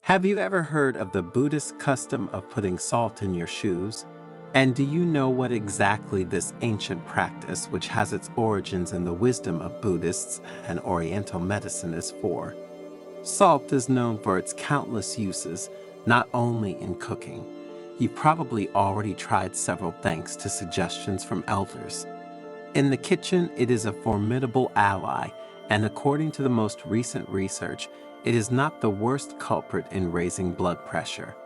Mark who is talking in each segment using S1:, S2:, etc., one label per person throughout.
S1: Have you ever heard of the Buddhist custom of putting salt in your shoes? And do you know what exactly this ancient practice, which has its origins in the wisdom of Buddhists and Oriental medicine, is for? Salt is known for its countless uses, not only in cooking. You've probably already tried several thanks to suggestions from elders. In the kitchen, it is a formidable ally, and according to the most recent research, it is not the worst culprit in raising blood pressure.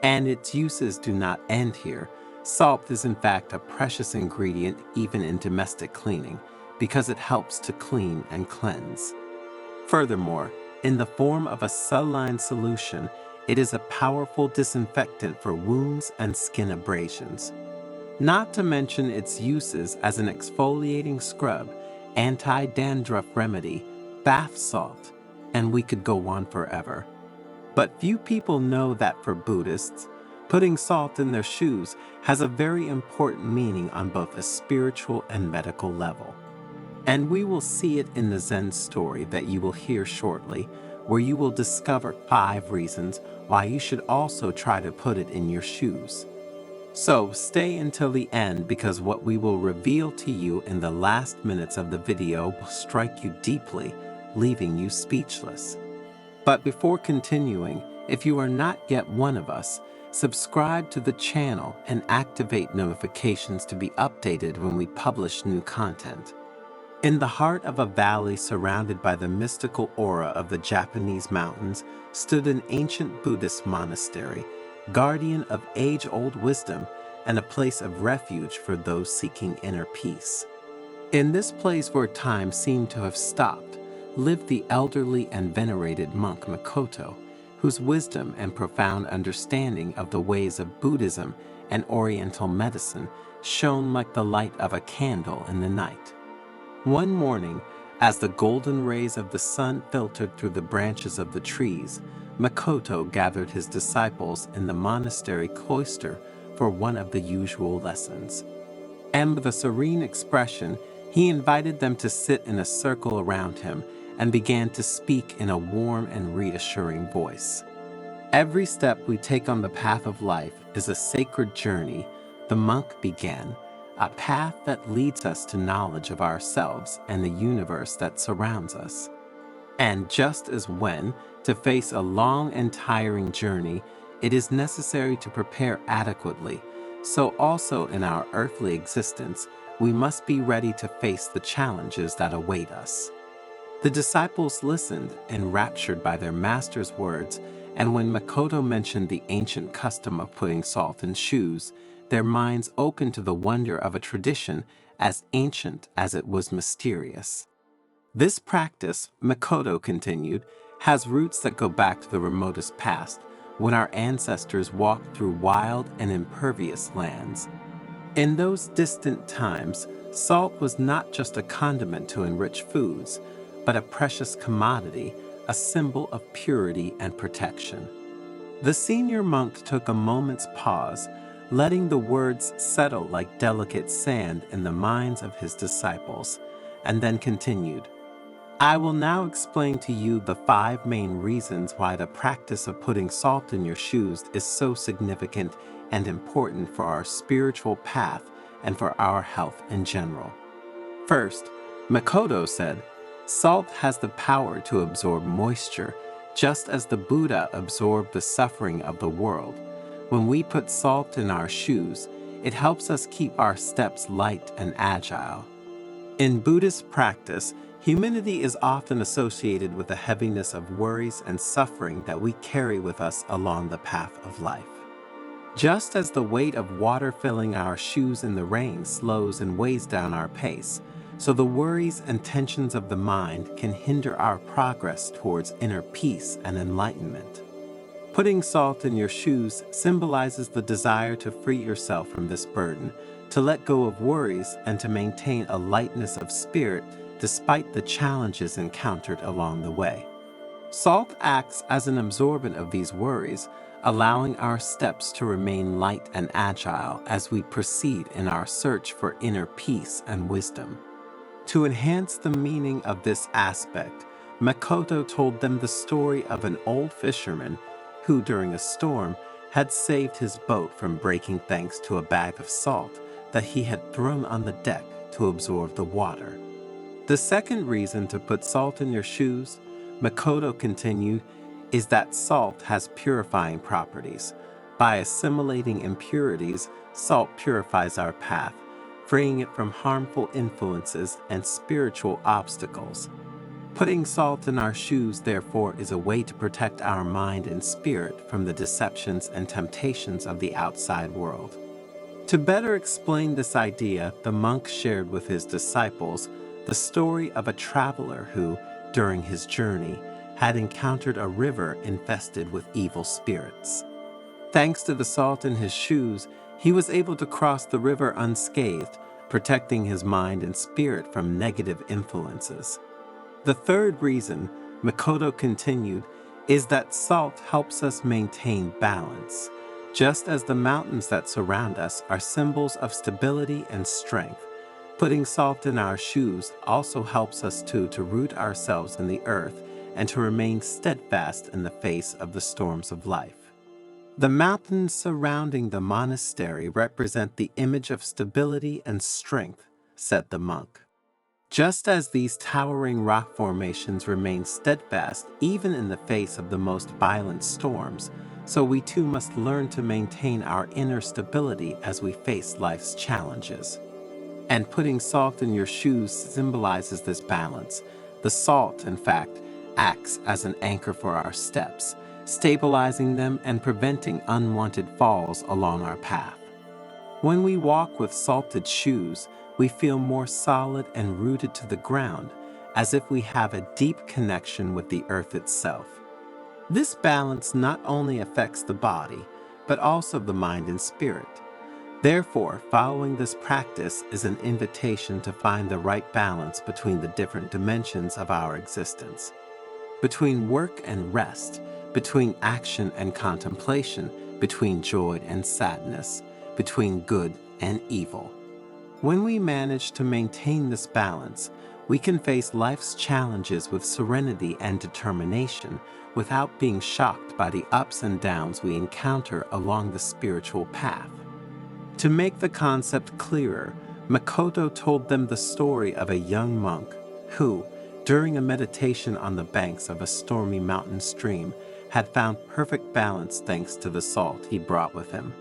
S1: And its uses do not end here. Salt is in fact a precious ingredient even in domestic cleaning, because it helps to clean and cleanse. Furthermore, in the form of a saline solution, it is a powerful disinfectant for wounds and skin abrasions. Not to mention its uses as an exfoliating scrub, anti-dandruff remedy, bath salt, and we could go on forever. But few people know that for Buddhists, putting salt in their shoes has a very important meaning on both a spiritual and medical level. And we will see it in the Zen story that you will hear shortly, where you will discover 5 reasons why you should also try to put it in your shoes. So stay until the end, because what we will reveal to you in the last minutes of the video will strike you deeply, leaving you speechless. But before continuing, if you are not yet one of us, subscribe to the channel and activate notifications to be updated when we publish new content. In the heart of a valley surrounded by the mystical aura of the Japanese mountains stood an ancient Buddhist monastery, guardian of age-old wisdom and a place of refuge for those seeking inner peace. In this place where time seemed to have stopped, lived the elderly and venerated monk Makoto, whose wisdom and profound understanding of the ways of Buddhism and Oriental medicine shone like the light of a candle in the night. One morning, as the golden rays of the sun filtered through the branches of the trees, Makoto gathered his disciples in the monastery cloister for one of the usual lessons. And with a serene expression, he invited them to sit in a circle around him and began to speak in a warm and reassuring voice. Every step we take on the path of life is a sacred journey, the monk began, a path that leads us to knowledge of ourselves and the universe that surrounds us. And just as when, to face a long and tiring journey, it is necessary to prepare adequately, so also in our earthly existence, we must be ready to face the challenges that await us. The disciples listened, enraptured by their master's words, and when Makoto mentioned the ancient custom of putting salt in shoes, their minds opened to the wonder of a tradition as ancient as it was mysterious. This practice, Makoto continued, has roots that go back to the remotest past, when our ancestors walked through wild and impervious lands. In those distant times, salt was not just a condiment to enrich foods, but a precious commodity, a symbol of purity and protection. The senior monk took a moment's pause, letting the words settle like delicate sand in the minds of his disciples, and then continued, I will now explain to you the 5 main reasons why the practice of putting salt in your shoes is so significant and important for our spiritual path and for our health in general. First, Makoto said, salt has the power to absorb moisture, just as the Buddha absorbed the suffering of the world. When we put salt in our shoes, it helps us keep our steps light and agile. In Buddhist practice, humility is often associated with the heaviness of worries and suffering that we carry with us along the path of life. Just as the weight of water filling our shoes in the rain slows and weighs down our pace, so the worries and tensions of the mind can hinder our progress towards inner peace and enlightenment. Putting salt in your shoes symbolizes the desire to free yourself from this burden, to let go of worries, and to maintain a lightness of spirit despite the challenges encountered along the way. Salt acts as an absorbent of these worries, allowing our steps to remain light and agile as we proceed in our search for inner peace and wisdom. To enhance the meaning of this aspect, Makoto told them the story of an old fisherman. who during a storm had saved his boat from breaking thanks to a bag of salt that he had thrown on the deck to absorb the water. The second reason to put salt in your shoes, Makoto continued, is that salt has purifying properties. By assimilating impurities, salt purifies our path, freeing it from harmful influences and spiritual obstacles. Putting salt in our shoes, therefore, is a way to protect our mind and spirit from the deceptions and temptations of the outside world. To better explain this idea, the monk shared with his disciples the story of a traveler who, during his journey, had encountered a river infested with evil spirits. Thanks to the salt in his shoes, he was able to cross the river unscathed, protecting his mind and spirit from negative influences. The third reason, Makoto continued, is that salt helps us maintain balance. Just as the mountains that surround us are symbols of stability and strength, putting salt in our shoes also helps us to root ourselves in the earth and to remain steadfast in the face of the storms of life. The mountains surrounding the monastery represent the image of stability and strength, said the monk. Just as these towering rock formations remain steadfast even in the face of the most violent storms, so we too must learn to maintain our inner stability as we face life's challenges. And putting salt in your shoes symbolizes this balance. The salt, in fact, acts as an anchor for our steps, stabilizing them and preventing unwanted falls along our path. When we walk with salted shoes, we feel more solid and rooted to the ground, as if we have a deep connection with the earth itself. This balance not only affects the body, but also the mind and spirit. Therefore, following this practice is an invitation to find the right balance between the different dimensions of our existence. Between work and rest, between action and contemplation, between joy and sadness, between good and evil. When we manage to maintain this balance, we can face life's challenges with serenity and determination without being shocked by the ups and downs we encounter along the spiritual path. To make the concept clearer, Makoto told them the story of a young monk who, during a meditation on the banks of a stormy mountain stream, had found perfect balance thanks to the salt he brought with him.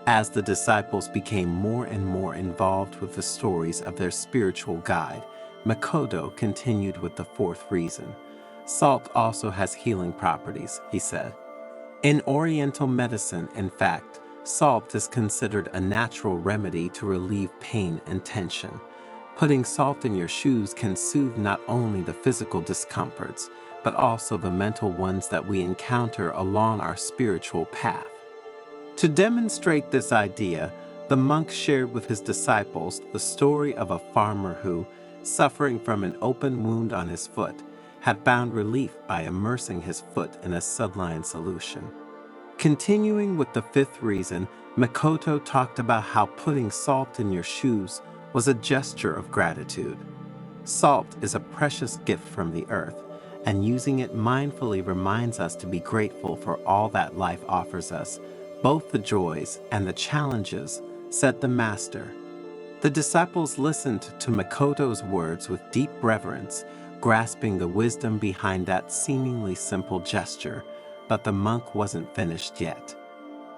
S1: As the disciples became more and more involved with the stories of their spiritual guide, Makoto continued with the fourth reason. Salt also has healing properties, he said. In Oriental medicine, in fact, salt is considered a natural remedy to relieve pain and tension. Putting salt in your shoes can soothe not only the physical discomforts, but also the mental ones that we encounter along our spiritual path. To demonstrate this idea, the monk shared with his disciples the story of a farmer who, suffering from an open wound on his foot, had found relief by immersing his foot in a saline solution. Continuing with the fifth reason, Makoto talked about how putting salt in your shoes was a gesture of gratitude. Salt is a precious gift from the earth, and using it mindfully reminds us to be grateful for all that life offers us, both the joys and the challenges, said the master. The disciples listened to Makoto's words with deep reverence, grasping the wisdom behind that seemingly simple gesture, but the monk wasn't finished yet.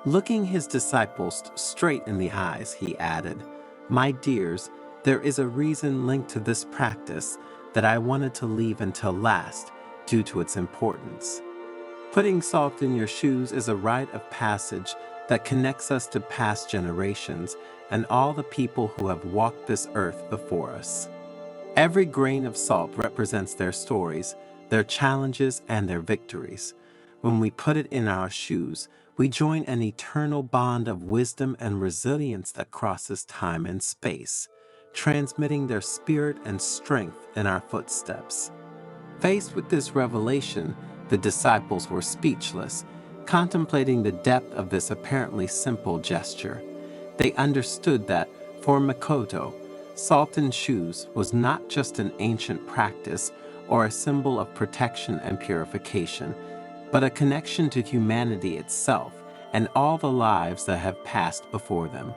S1: Looking his disciples straight in the eyes, he added, "My dears, there is a reason linked to this practice that I wanted to leave until last due to its importance. Putting salt in your shoes is a rite of passage that connects us to past generations and all the people who have walked this earth before us. Every grain of salt represents their stories, their challenges, and their victories. When we put it in our shoes, we join an eternal bond of wisdom and resilience that crosses time and space, transmitting their spirit and strength in our footsteps." Faced with this revelation, the disciples were speechless, contemplating the depth of this apparently simple gesture. They understood that, for Makoto, salt in shoes was not just an ancient practice or a symbol of protection and purification. but a connection to humanity itself and all the lives that have passed before them.